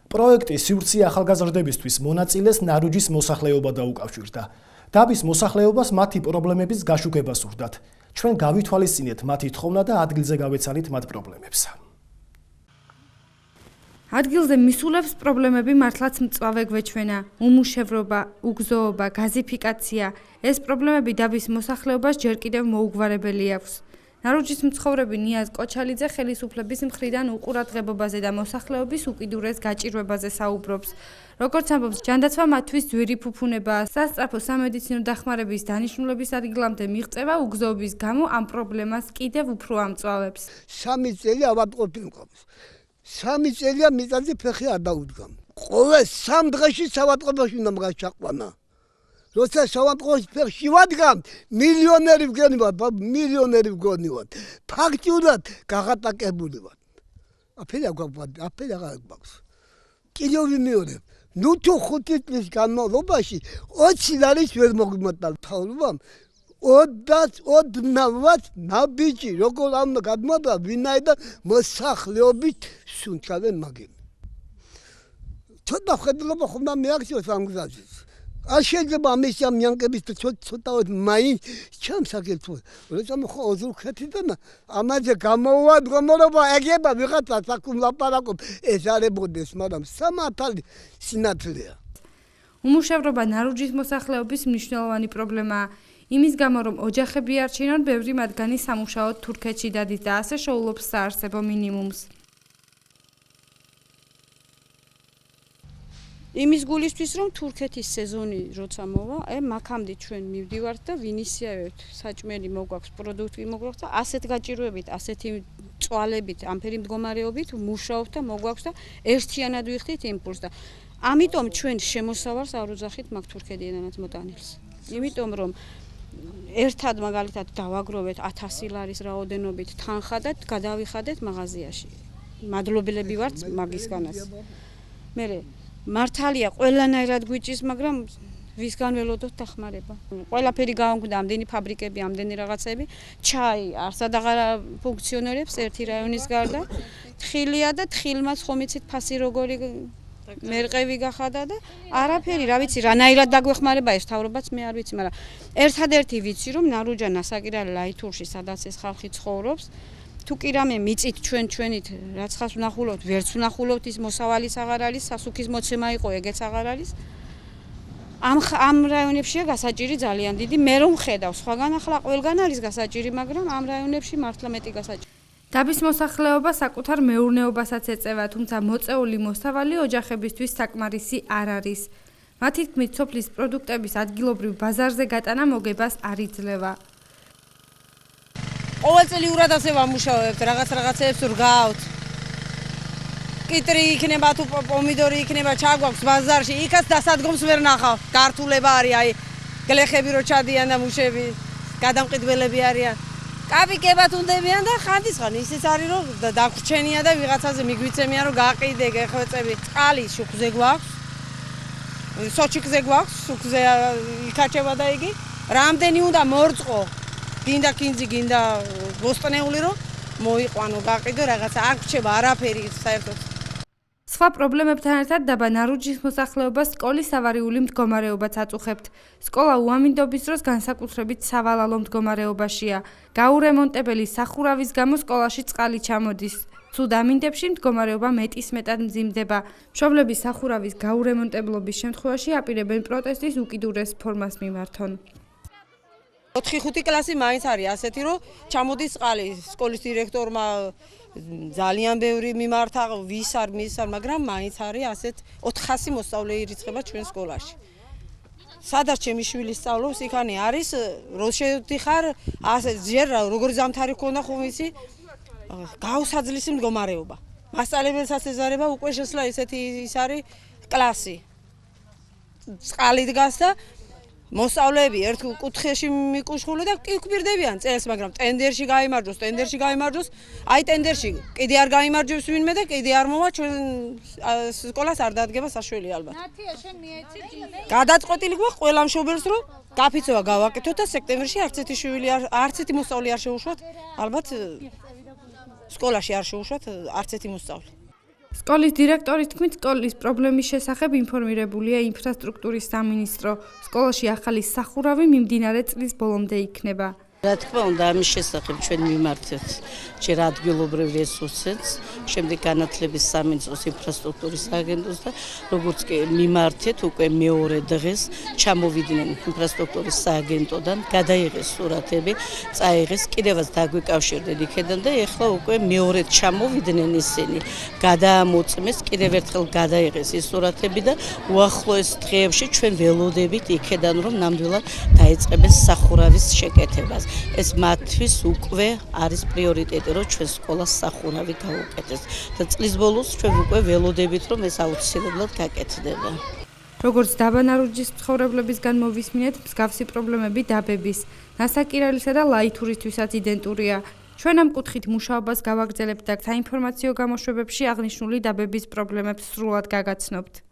პროექტი სივრცე ახალგაზრდებისთვის მონაწილეს ნარუჯის მოსახლეობა დაუკავშირდა. დაბის მოსახლეობას მათი პრობლემების გაშუქება სურდათ. ჩვენ გავითვალისწინეთ მათი თხოვნა და ადგილზე გავეცანით მათ პრობლემებს. ადგილზე მისულებს პრობლემები მართლაც მწვავე გვეჩვენა, უმუშევრობა, უგზოობა, გაზიფიკაცია. ეს პრობლემები დაბის მოსახლეობას ჯერ კიდევ მოუგვარებელი აქვს. ნარუჯის მცხოვრები ნიაზ კოჩალიძე ხელისუფლების მხრიდან უყურადღებობაზე და მოსახლეობის უკიდურეს გაჭირვებაზე საუბრობს. როგორც ამბობს, ჯანდაცვა მათთვის ძვირი ფუფუნებაა. სასწრაფო სამედიცინო დახმარების დანიშნულების ადგილამდე მიღწევა უგზოობის გამო ამ პრობლემას კიდევ უფრო ამწვავებს. 3 წელი ავადმყოფი მყავს. 3 წელია მიწაზე ფეხი არ დაუდგამ. ყოველ 3 დღეში ავადმყოფოში უნდა მგაჩაყვანა. როცა ავადმყოფოში ფეხში ვადგამ, მილიონერი მილიონერი ვგონივად. ფაქტიურად გაღატაკებული ვარ. აფერა გვაქვს. კიდევ ვიმეორებ. ნუ თუ 5 წლის განმავლობაში 20 ლარის ვერ მოგიმატა თავრობამ. 20 ნაბიჯი როგორ ამ გადმოდა ვინაიდან მოსახლეობით სუნთქავენ მაგენ. ცოტა ხედლობა ხომ მეაქციოს ამ გზაზე. არ შეიძლება ამის ამ იანკების ცოტაოდ მაინც ჩამსაგელთო. როცა ხო ოზურქეთიდან ამაზე გამოუადგომობა ეგება ვიღაცა საკუმ ლაპარაკობ ეს არებოდეს, მაგრამ 3,000 სინათლეა. უმუშევრობა ნარუჯის მოსახლეობის მნიშვნელოვანი პრობლემაა. იმის გამო რომ ოჯახები არჩინონ, ბევრი მათგანი სამუშაოდ თურქეთში დადის და ასე შეულობს საარსებო მინიმუმს. იმის გულისთვის რომ თურქეთის სეზონი როცა მოვა, მაქამდე ჩვენ მივდივართ და ვინისიავებთ, საჭმელი მოგვაქვს, პროდუქტი მოგვაქვს და ასეთ გაჭირვებით, ასეთი წვალებით, ამფერი მდგომარეობით მუშაობთ და მოგვაქვს და ერთიანად ვიხდით იმპულსს და ამიტომ ჩვენ შემოსავარს არ უძახით მაგ თურქეთიდანაც მოტანილს. იმიტომ რომ ერთად მაგალითად დავაგროვეთ 1000 ლარის რაოდენობით თანხა და გადავიხადეთ მაღაზიაში. მადლობელები ვართ მაგისგანაც. მე მართალია ყველანაირად გვიჭის, მაგრამ ვისგან ველოდოთ დახმარება. ყველაფერი გავამკვდა, ამდენი ფაბრიკები, ამდენი რაღაცები, ჩაი არსად აღარ ფუნქციონირებს ერთი რაიონის გარდა. თხილია და თხილმაც ხომ იცით ფასი როგორი მერყევი გახადა და არაფერი, რა ვიცი, რანაირად დაგვეხმარება ეს თავრობაც მე არ ვიცი, მაგრამ ერთადერთი ვიცი რომ ნარუჯა ნასაკირალი ლაითურში, სადაც ეს ხალხი ცხოვრობს, თუ კი რამე მიწით ჩვენით რაც ხას ვნახულობთ, ვერც ვნახულობთ, ის მოსავალის აღარ არის, სასუქის მოცემა იყო, ეგეც აღარ არის. ამ რაიონებშია გასაჭირი ძალიან დიდი, მე რომ ხედავ, სხვაგან ახლა ყველგან არის გასაჭირი, მაგრამ ამ რაიონებში მართლა მეტი გასაჭირი. დაბის მოსახლეობა საკუთარ მეურნეობასაც ეწევა, თუმცა მოწეული მოსავალი ოჯახებისთვის საკმარისი არ არის. მათი თქმით, სოფლის პროდუქტების ადგილობრივ ბაზარზე გატანა მოგებას არ იძლევა. ყოველწლიურად ასე ვამუშავებთ, რაღაცებს ვრგავთ. კიტრი იქნება თუ პომიდორი იქნება, ჩაგვაქვს ბაზარში, იქაც დასადგომს ვერ ნახავ. გართულება არის, აი გლეხები რო ჩადიან და მუშები, გადამყიდველები არიან. კაპიკებად უნდებიან და ხანდისხან ისიც არის რომ დაგვრჩენია და ვიღაცაზე მიგვიცემიან რომ გაყიდე გეხვეწები. წყალი შუქზე გვაქვს. სოჩიკზე გვაქვს, შუქზე იქაჩება და იგი. რამდენი უნდა მორწყო? გინდა კინძი, გინდა ბოსტნეული რომ მოიყვანო, გაყიდო რაღაცა, არ გრჩება არაფერი საერთოდ. სხვა პრობლემებთან ერთად დაბა ნარუჯის მოსახლეობას სკოლის ავარიული მდგომარეობაც აწუხებთ. სკოლა უამინდობის დროს განსაკუთრებით სავალალო მდგომარეობაშია. გაურემონტებელი სახურავის გამო სკოლაში წყალი ჩამოდის. ცუდ ამინდებში მდგომარეობა მეტისმეტად მძიმდება. მშობლების სახურავის გაურემონტებლობის შემთხვევაში აპირებენ პროტესტის უკიდურეს ფორმას მიმართონ. 4-5 კლასი მაინც არის ასეთი, რომ ჩამოდის წყალი. სკოლის დირექტორმა ძალიან ბევრი მიმართა, ვის არ, მაგრამ მაინც არის ასეთ 400 მოსწავლე ირიცხება ჩვენ სკოლაში. სადაც ჩემი შვილი სწავლობს, იქანი არის, რო შევდიხარ, ასე ჯერ როგორი ზამთარი ქონდა, ხომ იცი, გაუსაძლისი მდგომარეობა. მასწავლებელსაც ეზარება უკვე შესლა ესეთი ის არის კლასი. წყალი დგას და მოსწავლეები ერთ კუთხეში მიკუშხული და კი გვირდებიან წელს, მაგრამ ტენდერში გაიმარჯვოს, აი ტენდერში კიდე არ გაიმარჯვებს ვინმე და კიდე არ მოვა ჩვენ სკოლას არ დადგება საშველი ალბათ. გადაწყვეტილი გვაქვს ყველა მშობელს რომ გაფიცოვა გავაკეთოთ და სექტემბერში არც ერთი მოსწავლე არ შეუშვათ, ალბათ სკოლაში არ შეუშვათ არც ერთი მოსწავლე. სკოლის დირექტორის თქმით, სკოლის პრობლემის შესახებ ინფორმირებულია ინფრასტრუქტურის სამინისტრო. სკოლაში ახალი სახურავი მიმდინარე წლის ბოლომდე იქნება. რა თქმა უნდა, ამის შესახებ ჩვენ მიმართეთ ჯერ ადგილობრივ რესურსებს, შემდეგ განათლების სამინისტროს ინფრასტრუქტურის აგენტოს და როგორც კი მიმართეთ უკვე მეორე დღეს ჩამოვიდნენ ინფრასტრუქტურის სააგენტოდან, გადაიღეს სურათები, წაიღეს, კიდევაც დაგვიკავშირდნენ იქედან და ეხლა უკვე მეორედ ჩამოვიდნენ ისინი, გადაამოწმეს, კიდევ ერთხელ გადაიღეს ის სურათები და უახლოეს დღეებში ჩვენ ველოდებით იქედან რომ ნამდვილად დაეწყებეს სახურავის შეკეთებას. ეს მათთვის უკვე არის პრიორიტეტი, რომ ჩვენ სკოლას სახურავი გავუკეთეს და წლის ბოლოს ჩვენ უკვე ველოდებით, რომ ეს აუცილებლად გაკეთდება. როგორც დაბანარუჯის მცხოვრებლებისგან მოვისმინეთ, მსგავსი პრობლემები დაბების, ნასაკირალისა და ლაითურისთვისაც იდენტურია. ჩვენ ამ კუთხით მუშაობას გავაგრძელებთ და საინფორმაციო გამოშვებებში აღნიშნული დაბების პრობლემებს სრულად გაგაცნობთ.